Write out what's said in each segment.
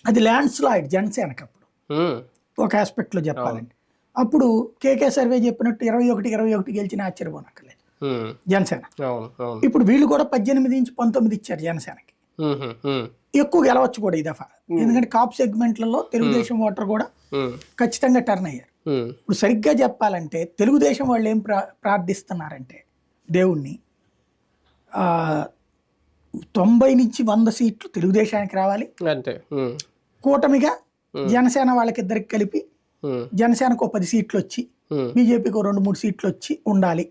అది land slide జనసేనకి అప్పుడు ఒక ఆస్పెక్ట్లో చెప్పాలంటే. అప్పుడు కేకే సర్వే చెప్పినట్టు 21 గెలిచిన ఆశ్చర్యపోనక్కర్లేదు జనసేన. ఇప్పుడు వీళ్ళు కూడా 18 నుంచి 19 ఇచ్చారు జనసేనకి. ఎక్కువ గెలవచ్చు కూడా ఈ దఫా, ఎందుకంటే కాప్ సెగ్మెంట్లలో తెలుగుదేశం ఓటర్ కూడా ఖచ్చితంగా టర్న్ అయ్యారు. ఇప్పుడు సరిగ్గా చెప్పాలంటే తెలుగుదేశం వాళ్ళు ఏం ప్రార్థిస్తున్నారంటే దేవుణ్ణి 90 నుంచి 100 సీట్లు తెలుగుదేశానికి రావాలి, కూటమిగా జనసేన వాళ్ళకిద్దరికి కలిపి జనసేనకు 10 సీట్లు వచ్చి బీజేపీకి 2-3 సీట్లు వచ్చి ఉండాలి,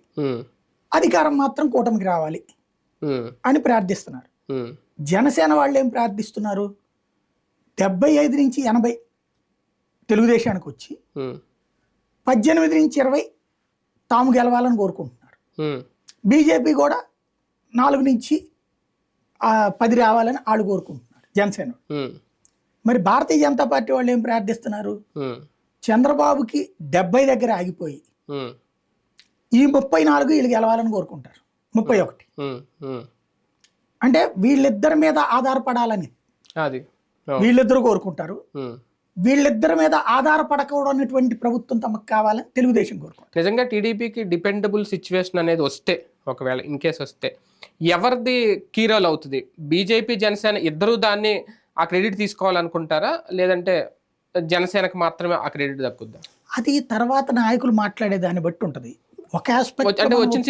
అధికారం మాత్రం కూటమికి రావాలి అని ప్రార్థిస్తున్నారు. జనసేన వాళ్ళు ఏం ప్రార్థిస్తున్నారు, 75 నుంచి 80 తెలుగుదేశానికి వచ్చి 18 నుంచి 20 తాము గెలవాలని కోరుకుంటున్నారు. బీజేపీ కూడా 4 నుంచి 10 రావాలని వాళ్ళు కోరుకుంటున్నారు జనసేన. మరి భారతీయ జనతా పార్టీ వాళ్ళు ఏం ప్రార్థిస్తున్నారు, చంద్రబాబుకి 70 దగ్గర ఆగిపోయి ఈ 34 వీళ్ళు గెలవాలని కోరుకుంటారు. 31 అంటే వీళ్ళిద్దరి మీద ఆధారపడాలని వీళ్ళిద్దరు కోరుకుంటారు. వీళ్ళిద్దరి మీద ఆధారపడకూడనటువంటి ప్రభుత్వం తమకు కావాలని తెలుగుదేశం కోరుకుంటారు. నిజంగా టీడీపీకి డిపెండబుల్ సిచ్యువేషన్ అనేది వస్తే, ఒకవేళ ఇన్ కేస్ వస్తే ఎవరిది కీ రోల్ అవుతుంది? బీజేపీ జనసేన ఇద్దరు దాన్ని ఆ క్రెడిట్ తీసుకోవాలనుకుంటారా, లేదంటే జనసేనకు మాత్రమే ఆ క్రెడిట్ దక్కుద్దా? అది తర్వాత నాయకులు మాట్లాడే దాన్ని బట్టి ఉంటది. ఒక ఆస్పెక్ట్ అంటే వచ్చిన